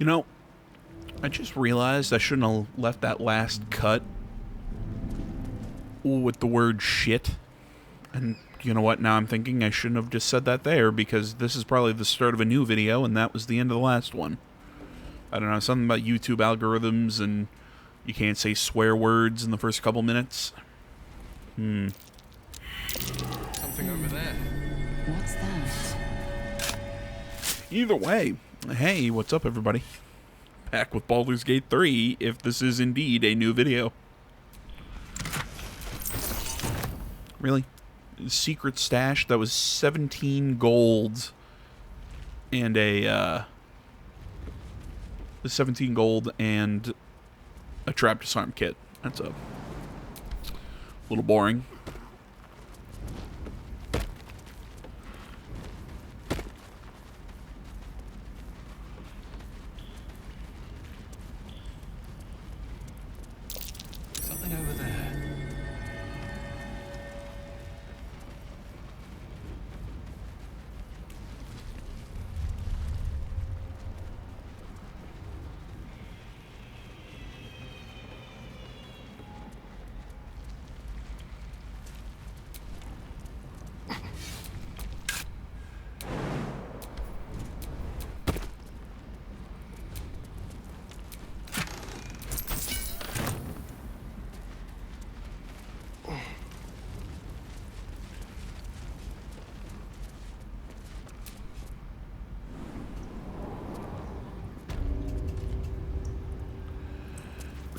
You know, I just realized I shouldn't have left that last cut with the word shit. And you know what? Now I'm thinking I shouldn't have just said that there, because this is probably the start of a new video, and that was the end of the last one. I don't know, something about YouTube algorithms, and you can't say swear words in the first couple minutes. Something over there. What's that? Either way, hey, what's up, everybody? Back with Baldur's Gate 3, if this is indeed a new video. Really? Secret stash that was 17 gold and a 17 gold and a trap disarm kit. That's a little boring. Something over there.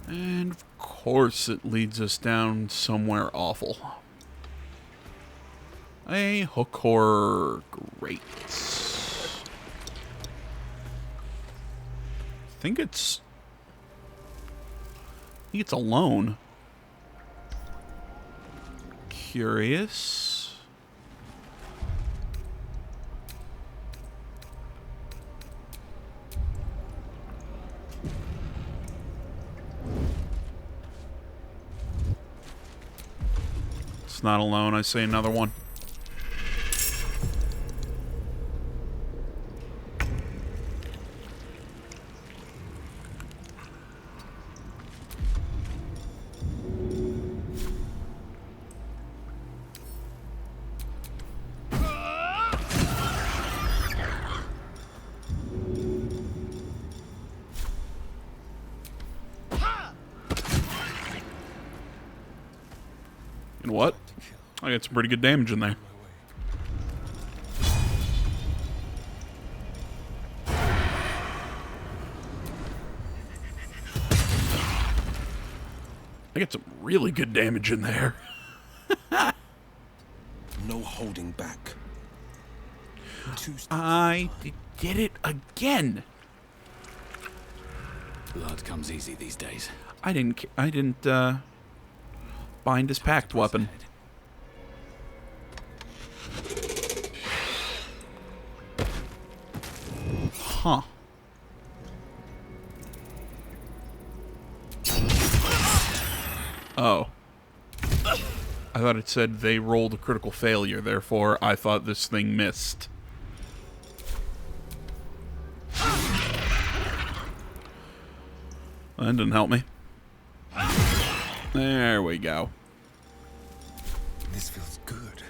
And of course it leads us down somewhere awful. A hook horror. Great. I think it's alone. Curious. It's not alone. I say another one. You know what? I got some pretty good damage in there. I got some really good damage in there. No holding back. I did it again. Blood comes easy these days. I didn't bind his pact weapon. Huh. Oh. I thought it said they rolled a critical failure, therefore I thought this thing missed. That didn't help me. There we go. This feels good.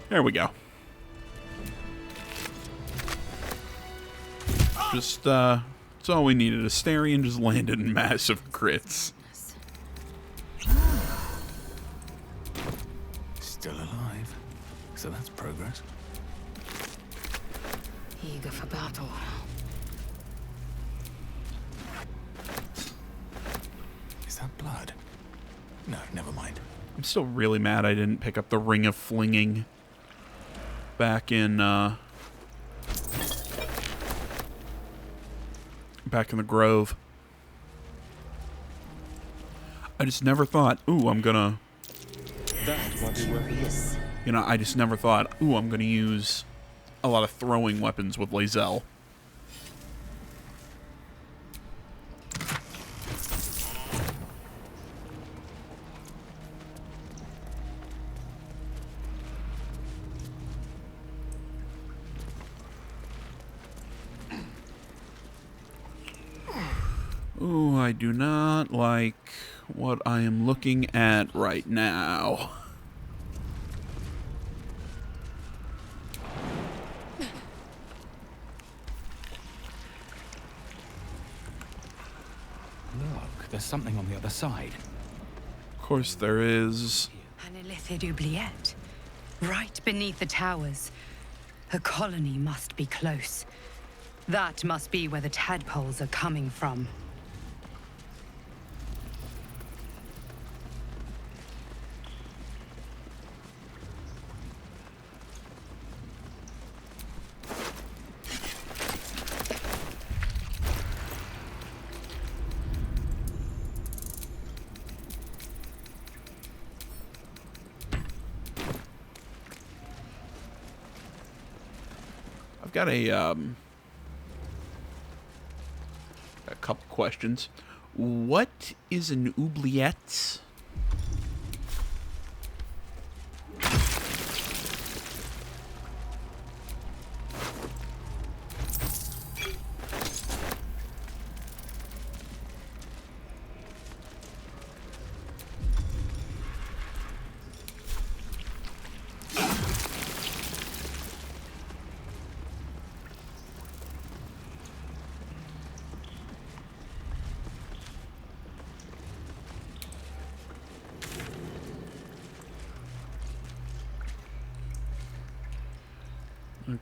There we go. Just, that's all we needed. Astarion just landed in massive crits. Still alive. So that's progress. Eager for battle. Is that blood? No, never mind. I'm still really mad I didn't pick up the Ring of Flinging back in the Grove. I just never thought, ooh, I'm gonna... That might be worth it. You know, I just never thought, ooh, I'm gonna use a lot of throwing weapons with Lae'zel. I do not like what I am looking at right now. Look, there's something on the other side. Of course there is. An illithid oubliette. Right beneath the towers. A colony must be close. That must be where the tadpoles are coming from. I've got a couple questions. What is an oubliette?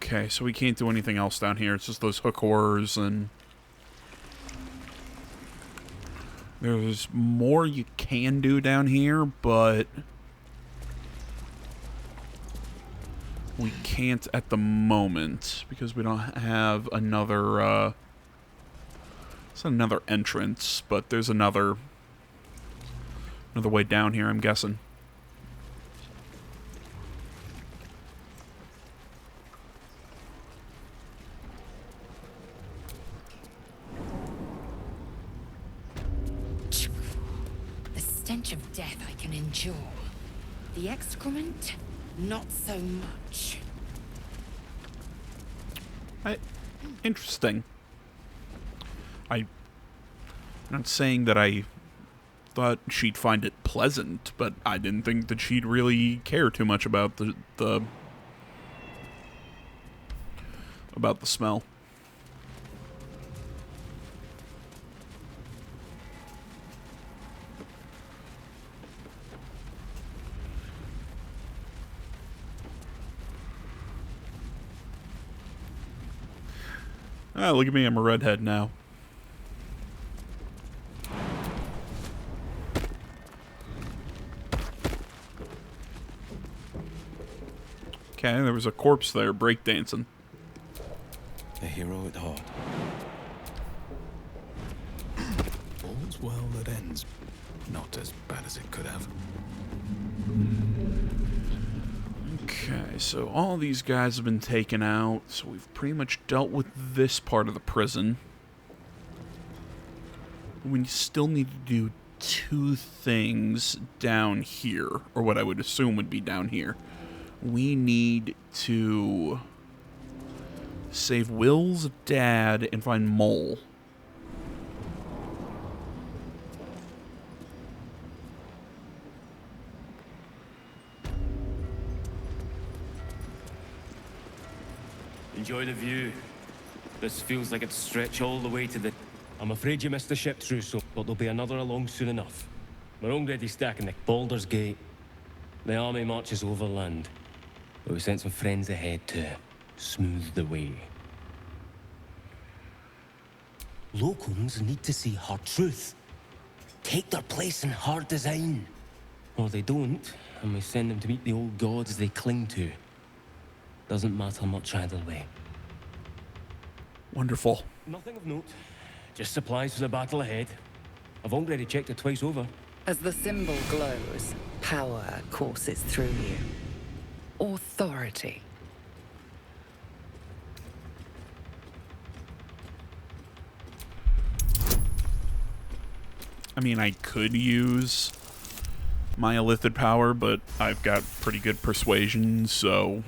Okay, so we can't do anything else down here. It's just those hook horrors, and there's more you can do down here, but we can't at the moment because we don't have another, it's not another entrance, but there's another way down here, I'm guessing. The stench of death I can endure. The excrement, not so much. Interesting. I'm not saying that I thought she'd find it pleasant, but I didn't think that she'd really care too much about the smell. Ah, look at me, I'm a redhead now. Okay, there was a corpse there breakdancing. A hero at heart. All's well that ends. Not as bad as it could have. Okay, so all these guys have been taken out, so we've pretty much dealt with this part of the prison. We still need to do two things down here, or what I would assume would be down here. We need to save Will's dad and find Mole. Enjoy the view. This feels like it'd stretch all the way to the... I'm afraid you missed the ship, Trusso, but there'll be another along soon enough. We're already stacking the Baldur's Gate. The army marches overland, but we sent some friends ahead to smooth the way. Locums need to see hard truth. Take their place in hard design. Or they don't, and we send them to meet the old gods they cling to. Doesn't matter much either way. Wonderful. Nothing of note. Just supplies for the battle ahead. I've already checked it twice over. As the symbol glows, power courses through you. Authority. I mean, I could use my illithid power, but I've got pretty good persuasion, so...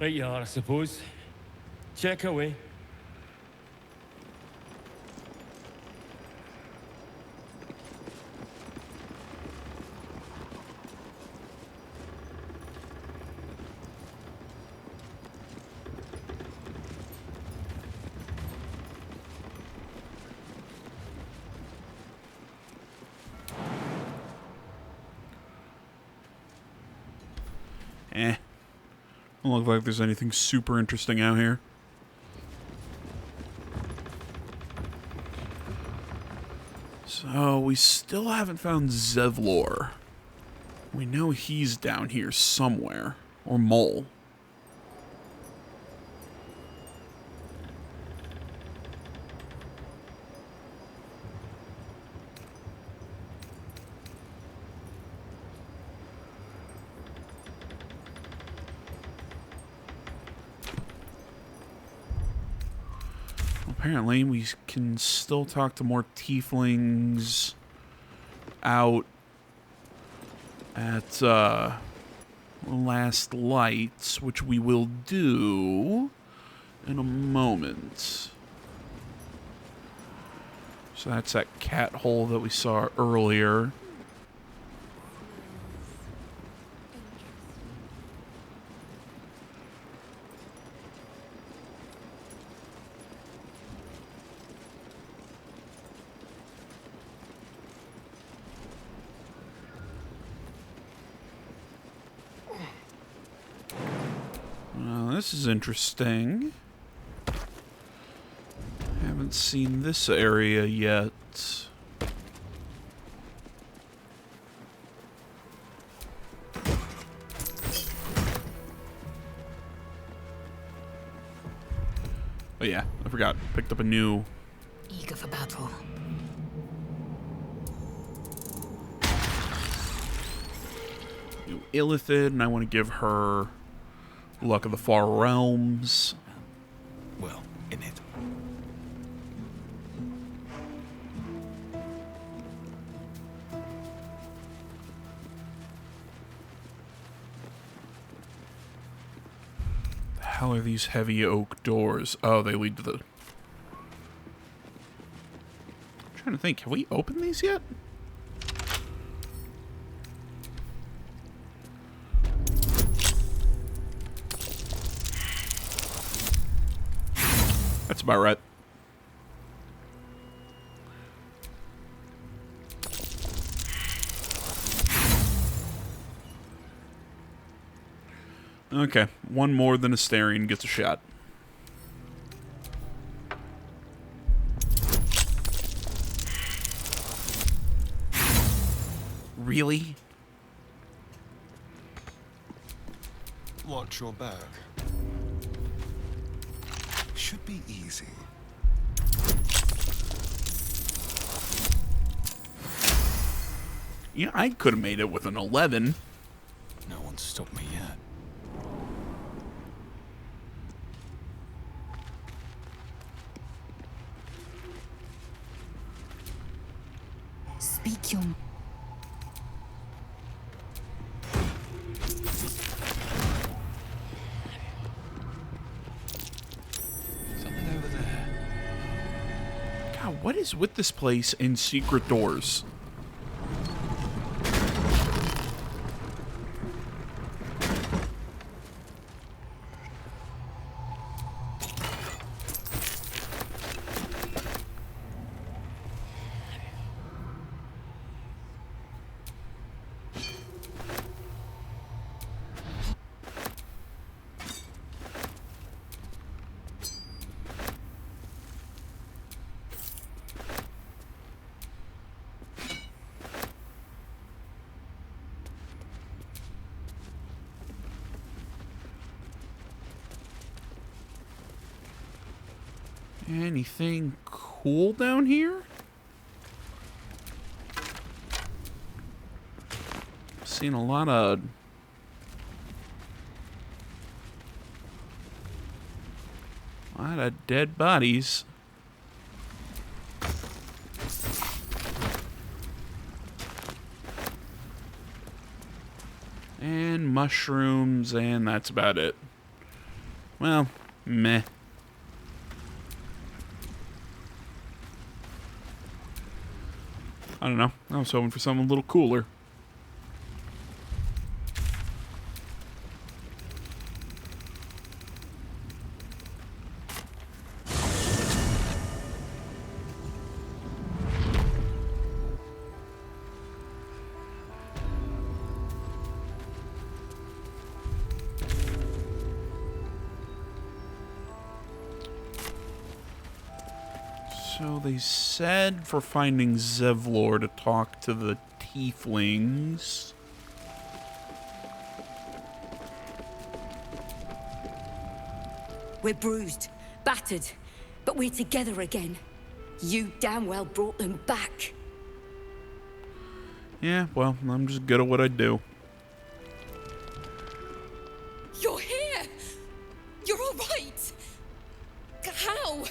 Right you are, I suppose. Check away. Don't look like there's anything super interesting out here. So, we still haven't found Zevlor. We know he's down here somewhere. Or Mole. Apparently, we can still talk to more tieflings out at Last Lights, which we will do in a moment. So that's that cat hole that we saw earlier. This is interesting. Haven't seen this area yet. Oh yeah, I forgot. Picked up a new... Eager for battle. New Illithid, and I want to give her Luck of the Far Realms. Well, in it. The hell are these heavy oak doors? Oh, they lead to the... I'm trying to think, have we opened these yet? That's about right. Okay, one more than Astarion gets a shot. Really? Watch your back. Should be easy. Yeah, I could have made it with an 11. No one's stopped me yet. Speak your... Something over there. God, what is with this place and secret doors? Anything cool down here? Seen a lot of dead bodies. And mushrooms, and that's about it. Well, meh. I don't know. I was hoping for something a little cooler. So they said for finding Zevlor to talk to the tieflings. We're bruised, battered, but we're together again. You damn well brought them back. Yeah, well, I'm just good at what I do. You're here! You're all right! How?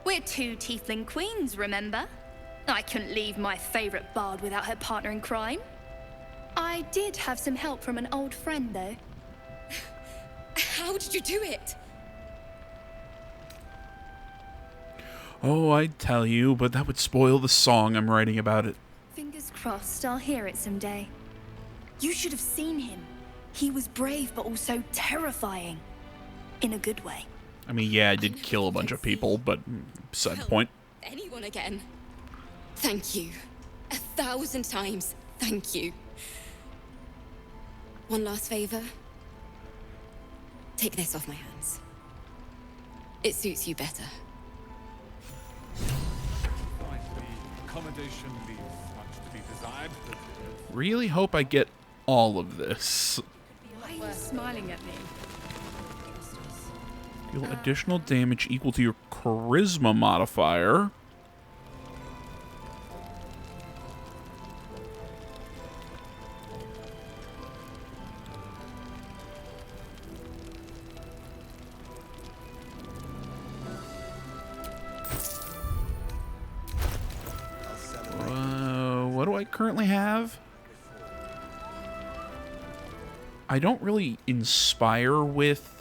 We're two tiefling queens, remember? I couldn't leave my favorite bard without her partner in crime. I did have some help from an old friend, though. How did you do it? Oh, I'd tell you, but that would spoil the song I'm writing about it. Fingers crossed I'll hear it someday. You should have seen him. He was brave, but also terrifying. In a good way. I mean, yeah, I did kill a bunch of people, but beside the point. Anyone again. Thank you. 1,000 times, thank you. One last favor. Take this off my hands. It suits you better. Accommodation leaves much to be desired. Really hope I get all of this. Why are you smiling at me? Deal additional damage equal to your charisma modifier. What do I currently have? I don't really inspire with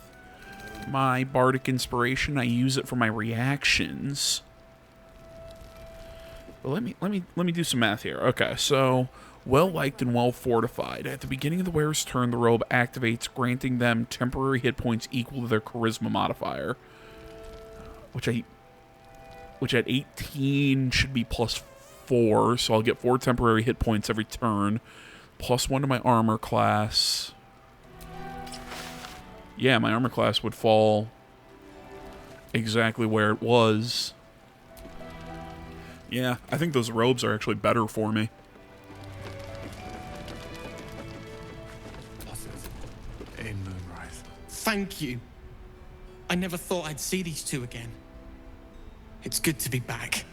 my bardic inspiration. I use it for my reactions. But let me do some math here. Okay, so well liked and well fortified. At the beginning of the wearer's turn, the robe activates, granting them temporary hit points equal to their charisma modifier, which at 18 should be +4, so I'll get 4 temporary hit points every turn, +1 to my armor class. Yeah, my armor class would fall exactly where it was. Yeah, I think those robes are actually better for me. In Moonrise. Thank you. I never thought I'd see these two again. It's good to be back.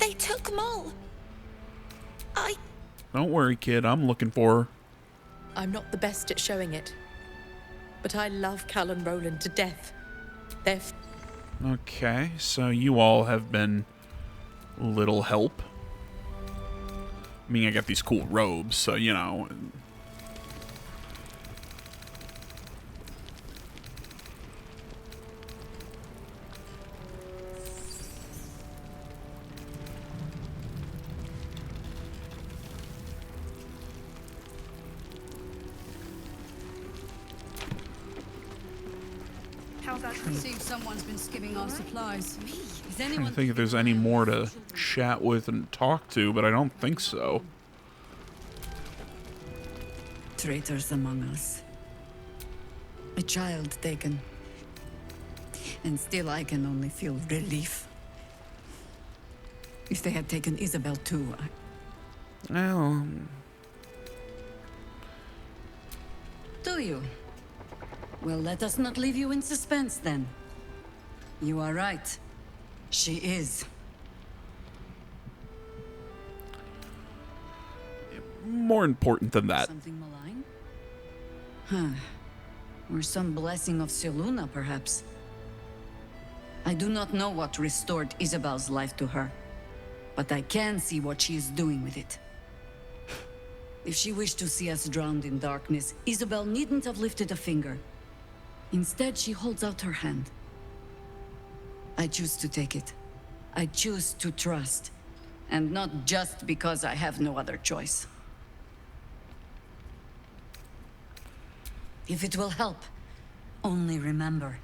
They took Mull. Don't worry, kid. I'm looking for her. I'm not the best at showing it, but I love Cal and Roland to death. They're Okay, so you all have been little help. I mean, I got these cool robes, so, you know. How's that? Seems someone's been skimming our supplies. Is I anyone don't think if there's any more to chat with and talk to, but I don't think so. Traitors among us. A child taken. And still I can only feel relief. If they had taken Isabel too, Well, Do you? Well, let us not leave you in suspense then. You are right. She is. more important than that. Something malign? Huh. Or some blessing of Seluna, perhaps. I do not know what restored Isabel's life to her, but I can see what she is doing with it. If she wished to see us drowned in darkness, Isabel needn't have lifted a finger. Instead, she holds out her hand. I choose to take it. I choose to trust. And not just because I have no other choice. If it will help, only remember,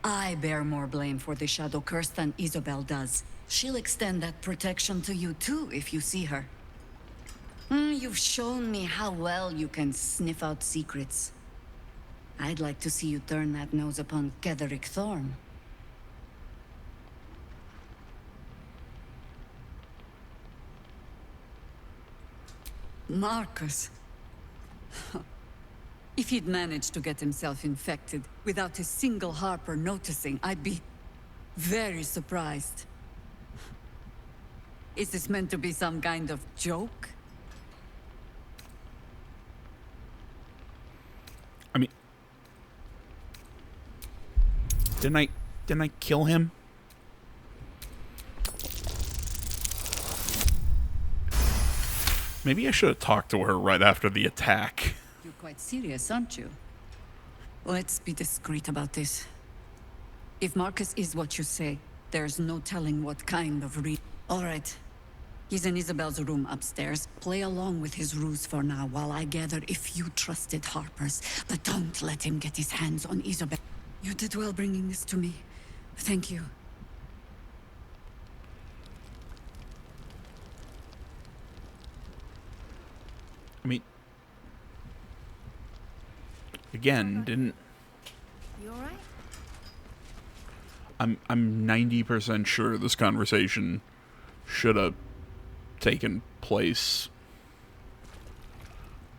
I bear more blame for the Shadow Curse than Isabel does. She'll extend that protection to you too if you see her. You've shown me how well you can sniff out secrets. I'd like to see you turn that nose upon Ketheric Thorn. Marcus. If he'd managed to get himself infected without a single Harper noticing, I'd be very surprised. Is this meant to be some kind of joke? I mean, didn't I kill him? Maybe I should have talked to her right after the attack. You're quite serious, aren't you? Let's be discreet about this. If Marcus is what you say, there's no telling what kind of All right. He's in Isabel's room upstairs. Play along with his ruse for now while I gather a few trusted Harpers. But don't let him get his hands on Isabel. You did well bringing this to me. Thank you. I mean, again, didn't... You alright? I'm 90% sure this conversation should have taken place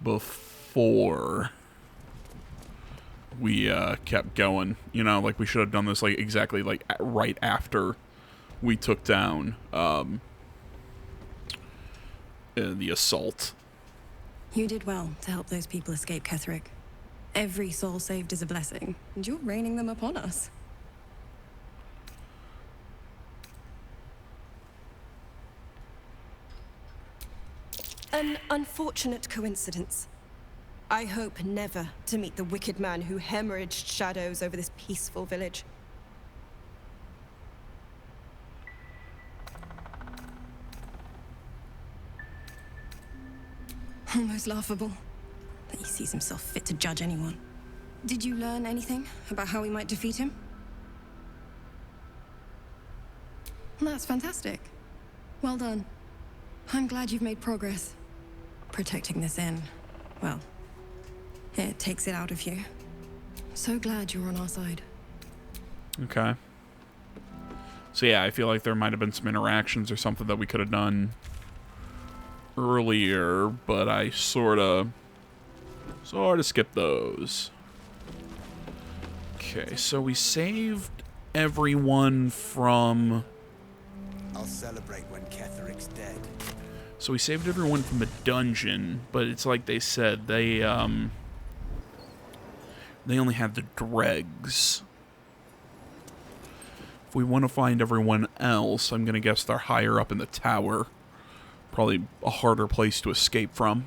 before we kept going. You know, like we should have done this like exactly like right after we took down the assault. You did well to help those people escape Ketheric. Every soul saved is a blessing, and you're raining them upon us. An unfortunate coincidence. I hope never to meet the wicked man who hemorrhaged shadows over this peaceful village. Almost laughable that he sees himself fit to judge anyone. Did you learn anything about how we might defeat him? That's fantastic. Well done. I'm glad you've made progress. Protecting this inn, well, it takes it out of you. So glad you're on our side. Okay. So yeah, I feel like there might have been some interactions or something that we could have done earlier, but I sort of skipped those. Okay, so we saved everyone from... I'll celebrate when Ketheric's dead. So we saved everyone from a dungeon, but it's like they said, they only had the dregs. If we want to find everyone else, I'm going to guess they're higher up in the tower. Probably a harder place to escape from.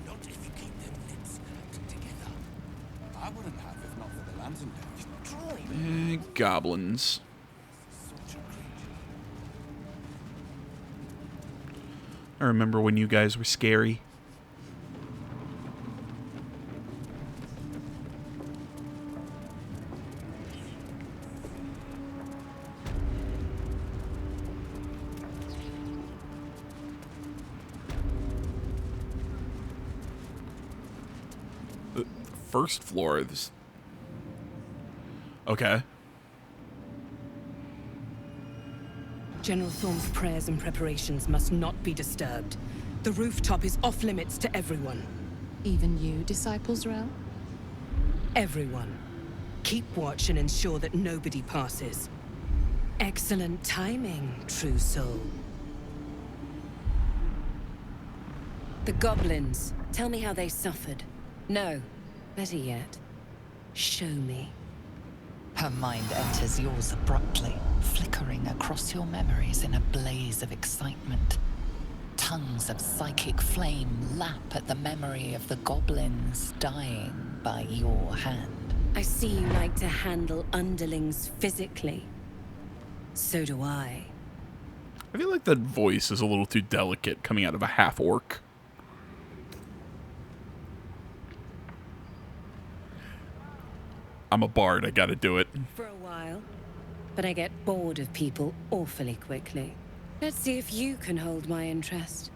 Not if you keep them lips together. I wouldn't have if not for the lantern. Goblins. I remember when you guys were scary. First floor. This... Okay. General Thorn's prayers and preparations must not be disturbed. The rooftop is off limits to everyone. Even you, Disciples Realm? Everyone. Keep watch and ensure that nobody passes. Excellent timing, true soul. The goblins. Tell me how they suffered. No. Better yet, show me. Her mind enters yours abruptly, flickering across your memories in a blaze of excitement. Tongues of psychic flame lap at the memory of the goblins dying by your hand. I see you like to handle underlings physically. So do I. I feel like that voice is a little too delicate coming out of a half-orc. I'm a bard, I gotta do it. For a while, but I get bored of people awfully quickly. Let's see if you can hold my interest.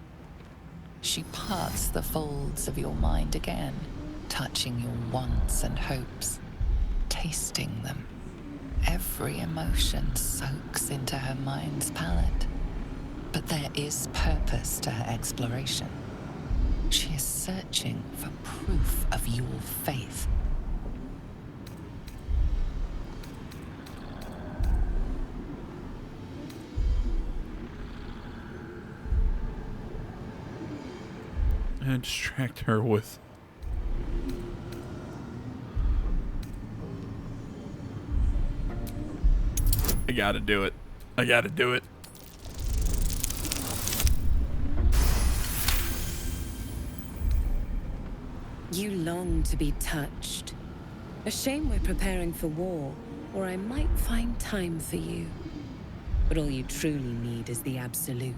She parts the folds of your mind again, touching your wants and hopes, tasting them. Every emotion soaks into her mind's palette. But there is purpose to her exploration. She is searching for proof of your faith. And distract her with... I gotta do it. I gotta do it. You long to be touched. A shame we're preparing for war, or I might find time for you. But all you truly need is the absolute.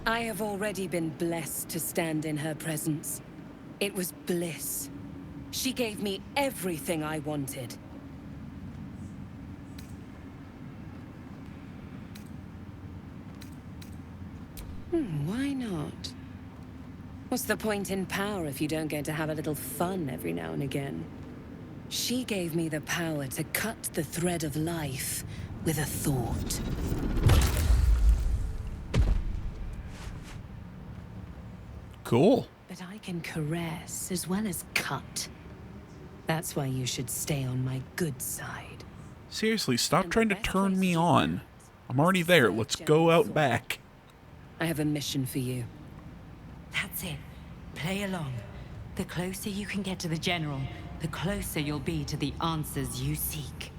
I have already been blessed to stand in her presence. It was bliss. She gave me everything I wanted. Why not? What's the point in power if you don't get to have a little fun every now and again? She gave me the power to cut the thread of life with a thought. Cool. But I can caress as well as cut. That's why you should stay on my good side. Seriously, stop trying to turn me on. I'm already there. Let's go out back. I have a mission for you. That's it. Play along. The closer you can get to the General, the closer you'll be to the answers you seek.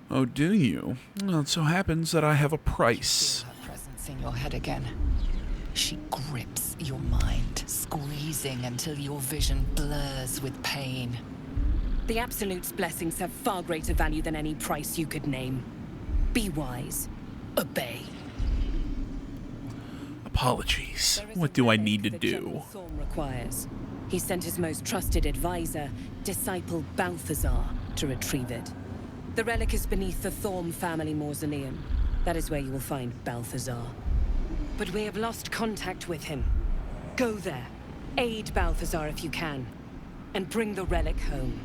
Oh, do you? Well, it so happens that I have a price. Feel her presence in your head again. She grips your mind, squeezing until your vision blurs with pain. The Absolute's blessings have far greater value than any price you could name. Be wise. Obey. Apologies. What do I need to do? Thorm requires. He sent his most trusted advisor, disciple Balthazar, to retrieve it. The relic is beneath the Thorm family mausoleum. That is where you will find Balthazar. But we have lost contact with him. Go there. Aid Balthazar if you can. And bring the relic home.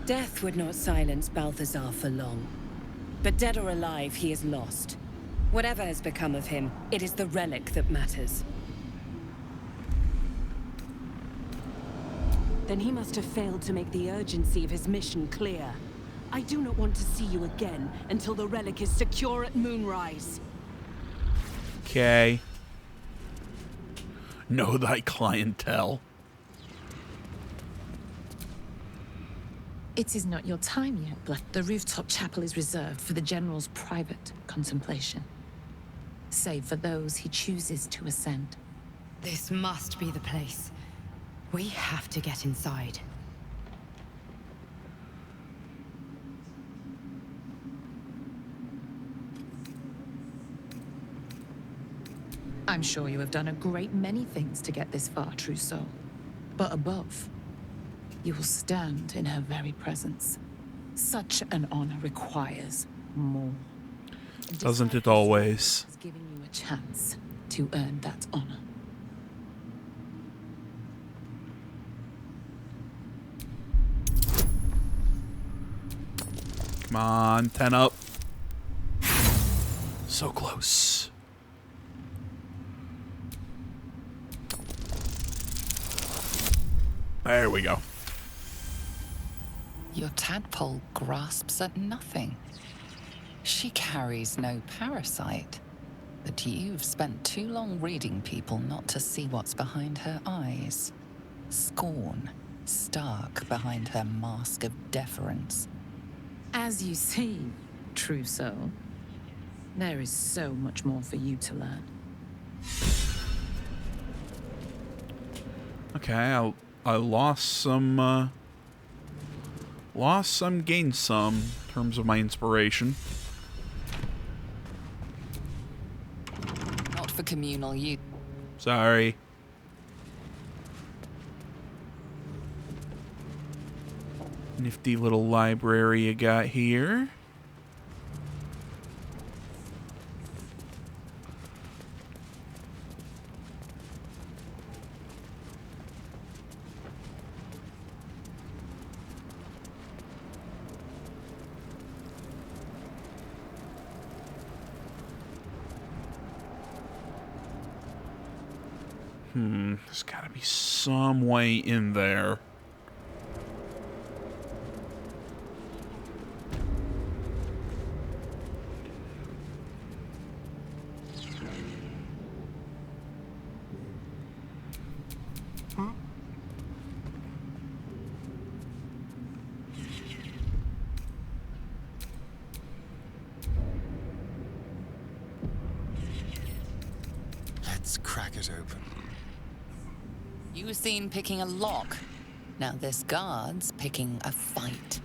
Death would not silence Balthazar for long. But dead or alive, he is lost. Whatever has become of him, it is the relic that matters. Then he must have failed to make the urgency of his mission clear. I do not want to see you again until the relic is secure at moonrise. Okay. Know thy clientele. It is not your time yet, but the rooftop chapel is reserved for the General's private contemplation, save for those he chooses to ascend. This must be the place. We have to get inside. I'm sure you have done a great many things to get this far, true soul. But above, you will stand in her very presence. Such an honor requires more. Doesn't it always? Is giving you a chance to earn that honor. Come on, 10 up. So close. There we go. Your tadpole grasps at nothing. She carries no parasite. But you've spent too long reading people not to see what's behind her eyes. Scorn, stark behind her mask of deference. As you see, true soul, there is so much more for you to learn. Okay, I lost some, gained some in terms of my inspiration. Not for communal use. Sorry. Nifty little library you got here. There's gotta be some way in there. Let's crack it open. You were seen picking a lock. Now this guard's picking a fight.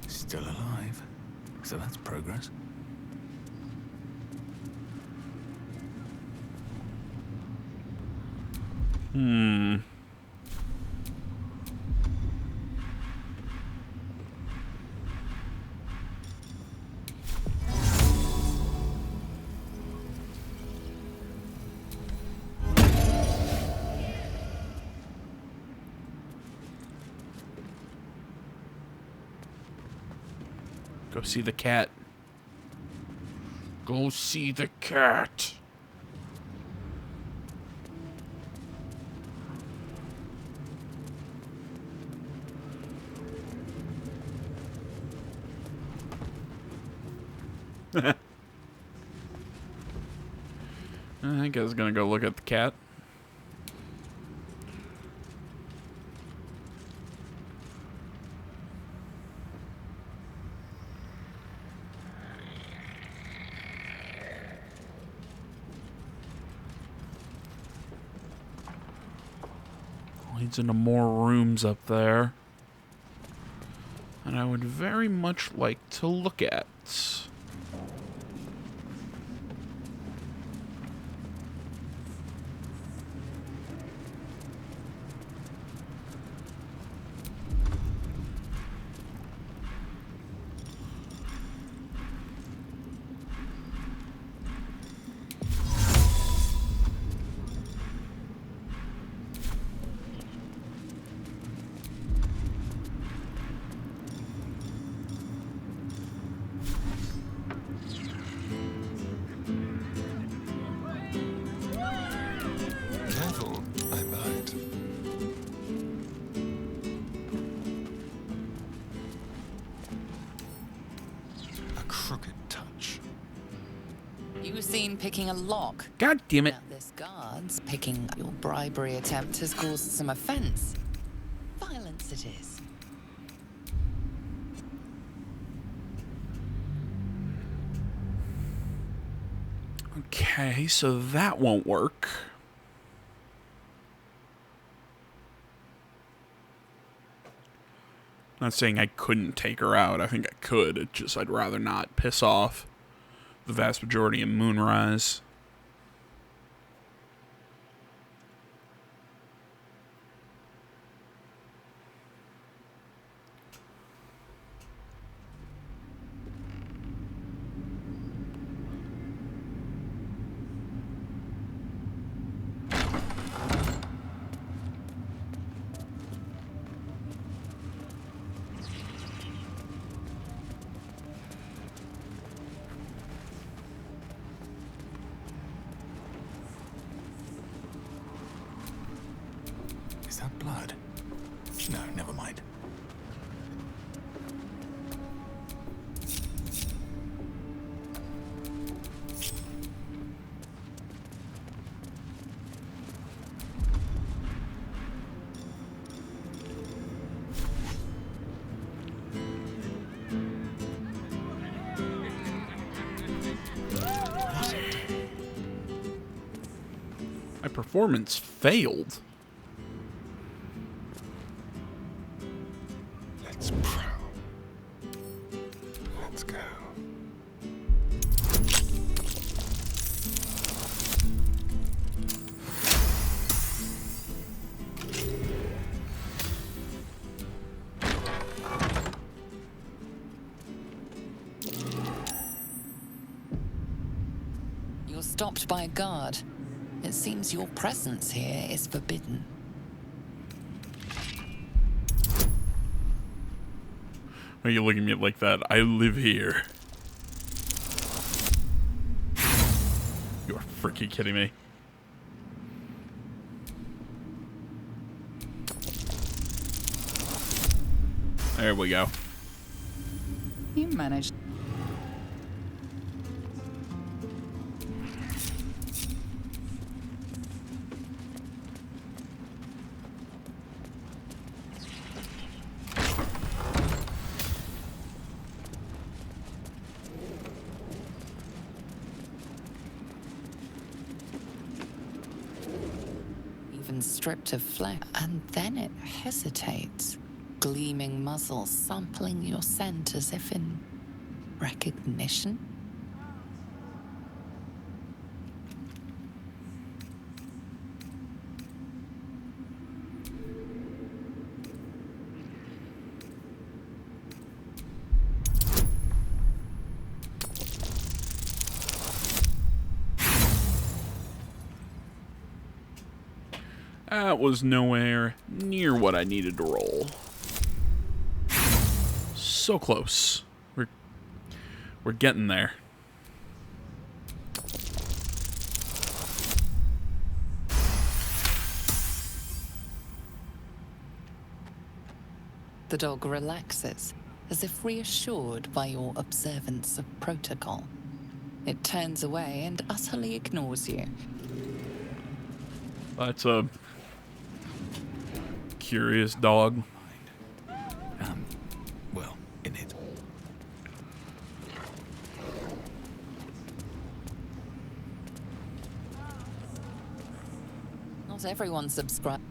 Still alive. So that's progress. Go see the cat. Go see the cat. I think I was gonna go look at the cat. Leads into more rooms up there. And I would very much like to look at. Careful, I bite. A crooked touch. You were seen picking a lock. God damn it. Now this guard's picking your bribery attempt has caused some offense. Violence it is. Okay, so that won't work. Not saying I couldn't take her out. I think I could. It just I'd rather not piss off the vast majority of Moonrise. Is that blood? No, never mind. My performance failed. Let's prowl. Let's go. stopped by a guard. It seems your presence here is forbidden. Why are you looking at me like that? I live here. You're freaking kidding me. There we go. You managed. Even stripped of flesh, and then it hesitates. Gleaming muzzle sampling your scent as if in recognition. That was nowhere near what I needed to roll. So close. We're getting there. The dog relaxes, as if reassured by your observance of protocol. It turns away and utterly ignores you. That's a curious dog. Well, in it. Not everyone subscribes.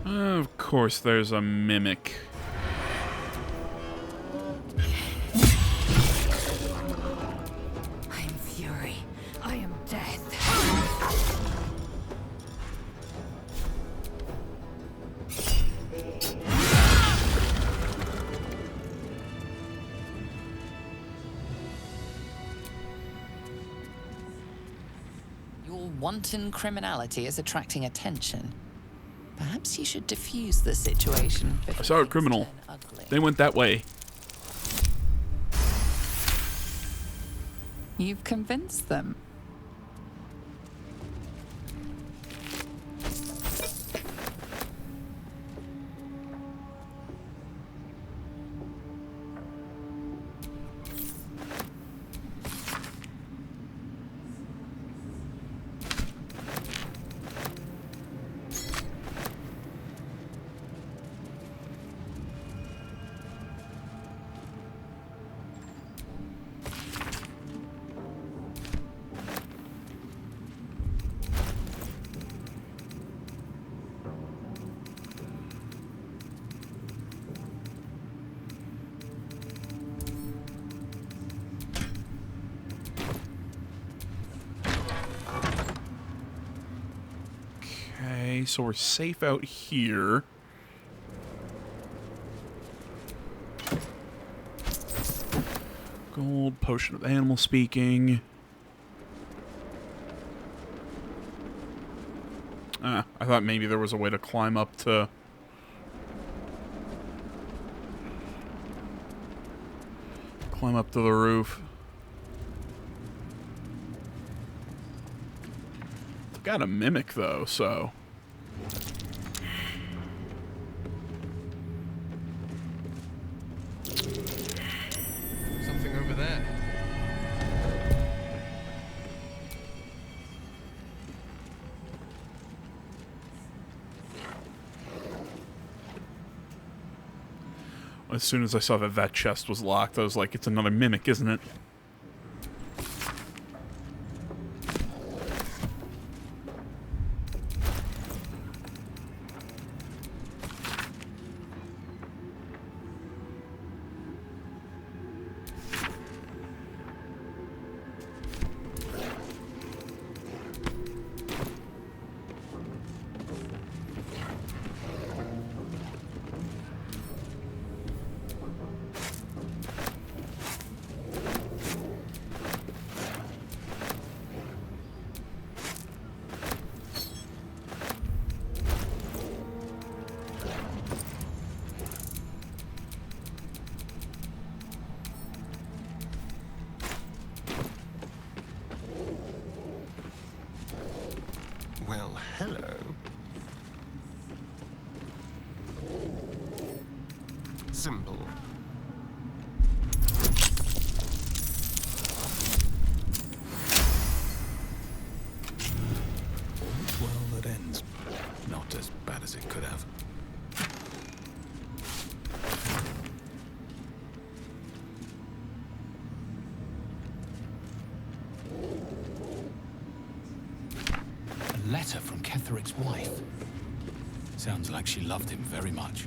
Of course, there's a mimic. I am fury. I am death. Your wanton criminality is attracting attention. Perhaps you should diffuse the situation. I saw a criminal. They went that way. You've convinced them. Okay, so we're safe out here. Gold, potion of animal speaking. I thought maybe there was a way to climb up to... climb up to the roof. Got a mimic though, so... Something over there. As soon as I saw that that chest was locked, I was like, it's another mimic, isn't it? Well, hello. Simple. All's well that ends. Not as bad as it could have. A letter from Ketheric's wife. Sounds like she loved him very much.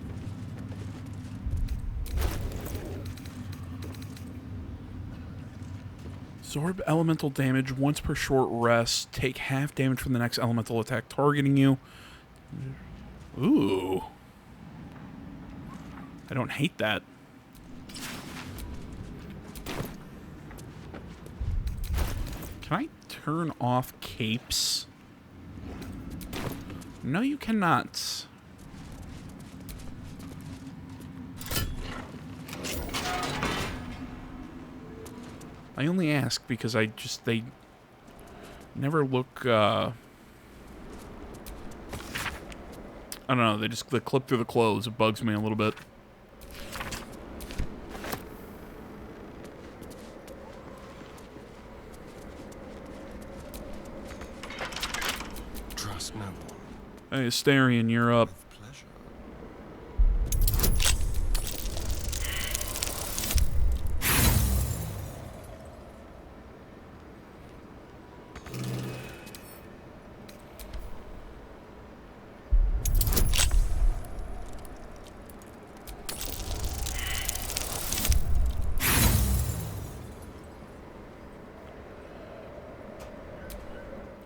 Absorb elemental damage once per short rest. Take half damage from the next elemental attack targeting you. Ooh. I don't hate that. Can I turn off capes? No, you cannot. I only ask because they never look, I don't know, they clip through the clothes. It bugs me a little bit. Trust no one. Hey, Astarion, you're up.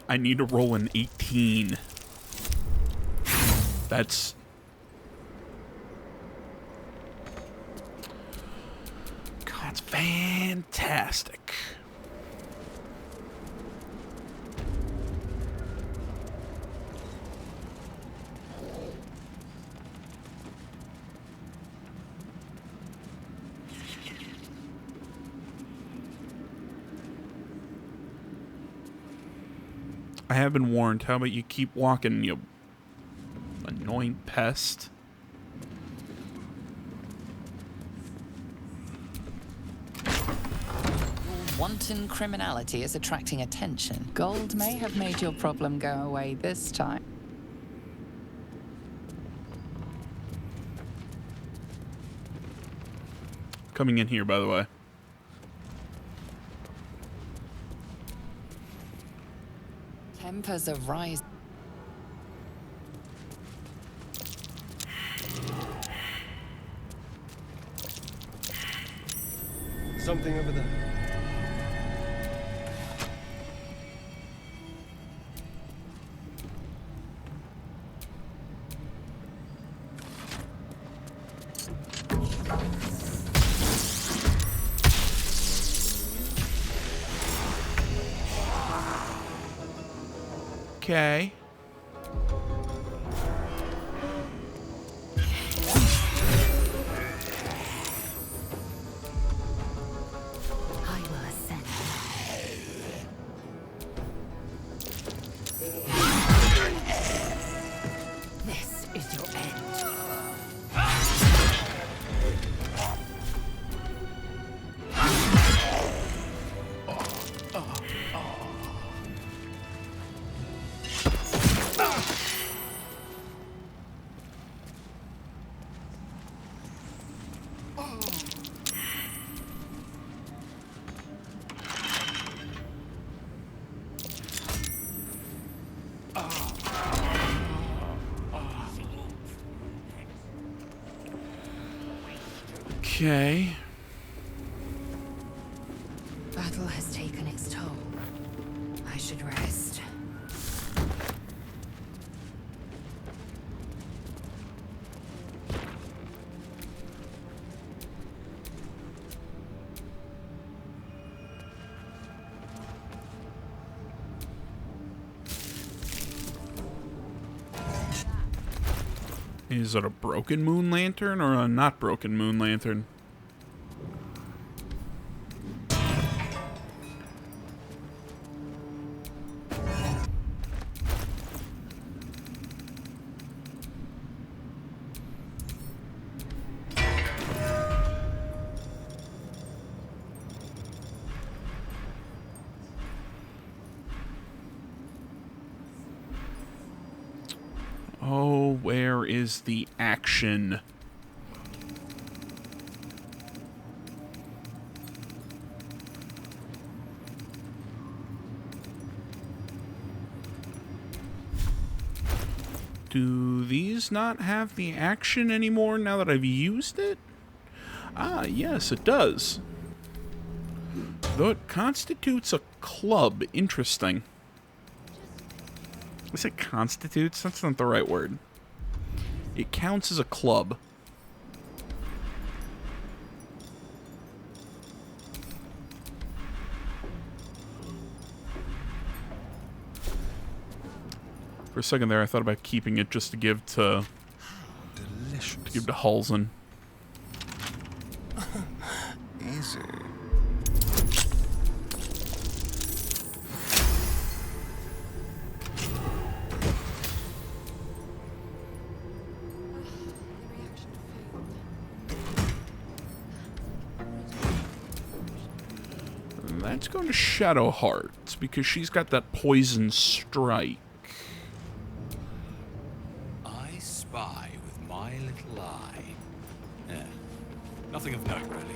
I need to roll an 18. That's... That's fantastic. I have been warned. How about you keep walking, you annoying pest? Wanton criminality is attracting attention. Gold may have made your problem go away this time. Coming in here, by the way. Tempers are rising. Something over there. Okay. I will ascend. This is your end. Okay. Battle has taken its toll. I should rest. Is it a broken moon lantern or a not broken moon lantern? Oh, where is the action? Do these not have the action anymore now that I've used it? Ah, yes, it does. Though it constitutes a club. Interesting. I say constitutes? That's not the right word. It counts as a club. For a second there, I thought about keeping it just to give to... Delicious. To give to Halsin. Easy. That's going to Shadowheart, because she's got that poison strike. I spy with my little eye. Yeah. Nothing of note, really.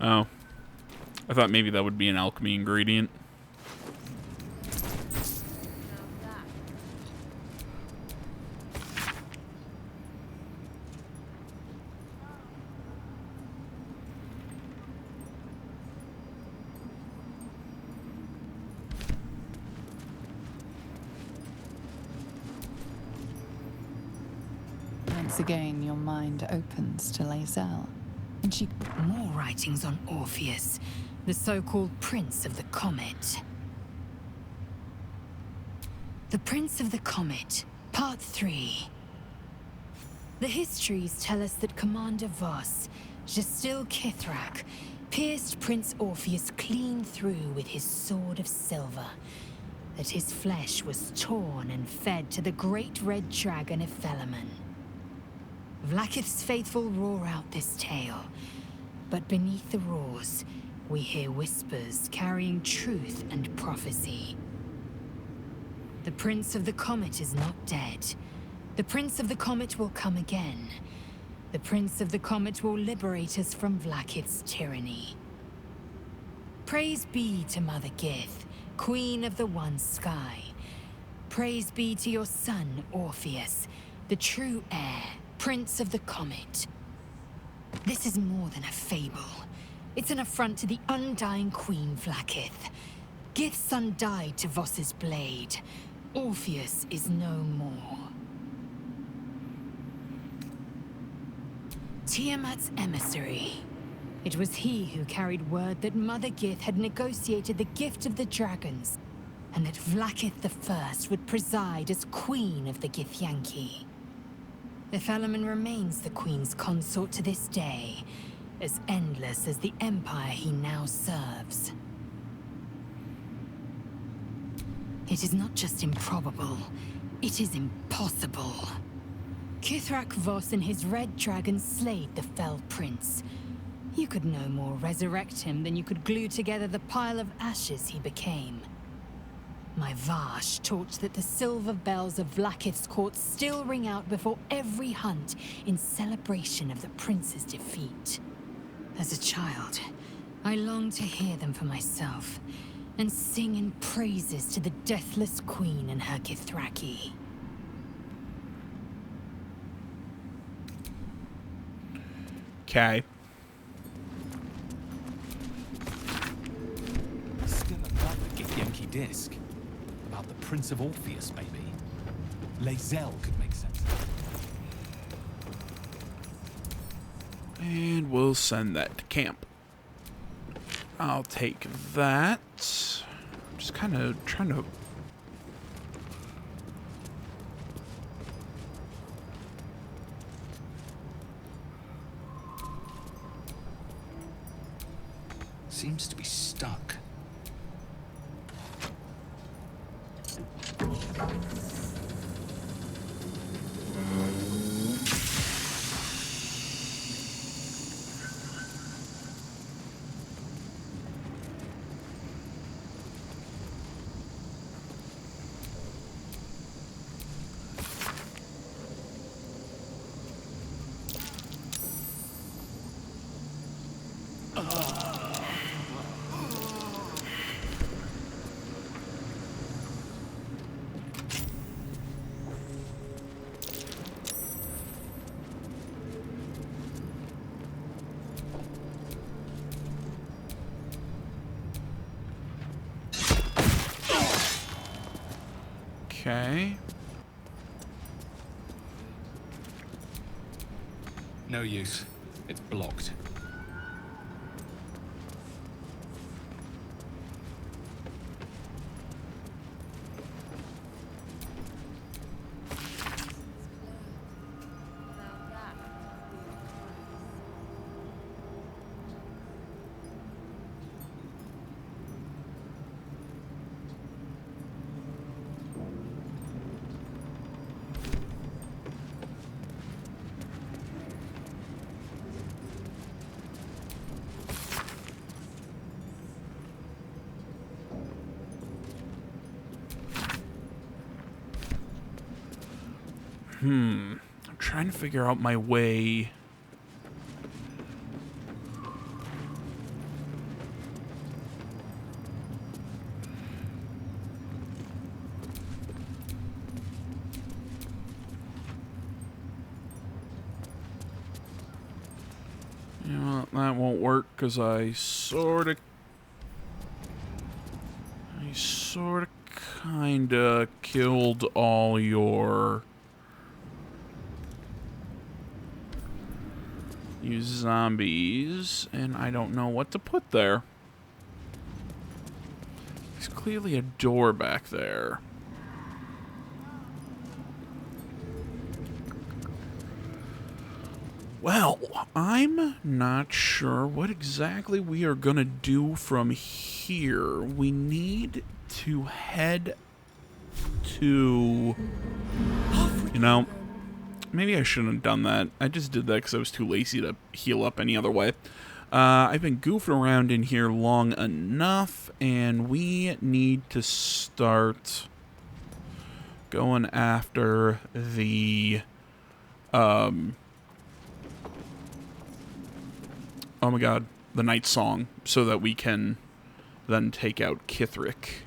Oh. I thought maybe that would be an alchemy ingredient. Once again, your mind opens to Lae'zel, and she... More writings on Orpheus, the so-called Prince of the Comet. The Prince of the Comet, Part 3. The histories tell us that Commander Voss, Gestil Kithrak, pierced Prince Orpheus clean through with his sword of silver, that his flesh was torn and fed to the great red dragon Ephelemon. Vlaakith's faithful roar out this tale, but beneath the roars, we hear whispers carrying truth and prophecy. The Prince of the Comet is not dead. The Prince of the Comet will come again. The Prince of the Comet will liberate us from Vlaakith's tyranny. Praise be to Mother Gith, Queen of the One Sky. Praise be to your son, Orpheus, the true heir, Prince of the Comet. This is more than a fable. It's an affront to the undying Queen Vlaakith. Gith's son died to Voss's blade. Orpheus is no more. Tiamat's emissary. It was he who carried word that Mother Gith had negotiated the gift of the dragons, and that Vlaakith the First would preside as Queen of the Githyanki. Ephelemon remains the Queen's consort to this day, as endless as the empire he now serves. It is not just improbable, it is impossible. Kithrak Voss and his red dragon slayed the fell prince. You could no more resurrect him than you could glue together the pile of ashes he became. My Vash taught that the silver bells of Vlaakith's court still ring out before every hunt in celebration of the prince's defeat. As a child, I longed to hear them for myself, and sing in praises to the deathless queen and her Githraki. Okay. Still another Githyanki disc. About the Prince of Orpheus, maybe. Lae'zel could make sense of it. And we'll send that to camp. I'll take that. I'm just kind of trying to... Seems to be stuck. Okay. No use. It's blocked. I'm trying to figure out my way. You know, that won't work because I sort of kind of killed all you zombies, and I don't know what to put there. There's clearly a door back there. Well, I'm not sure what exactly we are gonna do from here. We need to head to... You know, maybe I shouldn't have done that. I just did that because I was too lazy to heal up any other way. I've been goofing around in here long enough, and we need to start going after the... oh my god, the Night Song, so that we can then take out Kithric.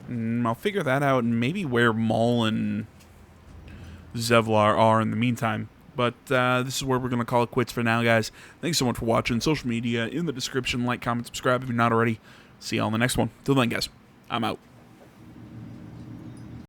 I'll figure that out, and maybe where Maul and Zevlar are in the meantime. But this is where we're going to call it quits for now, guys. Thanks so much for watching. Social media in the description. Like, comment, subscribe if you're not already. See you all in the next one. Till then, guys, I'm out.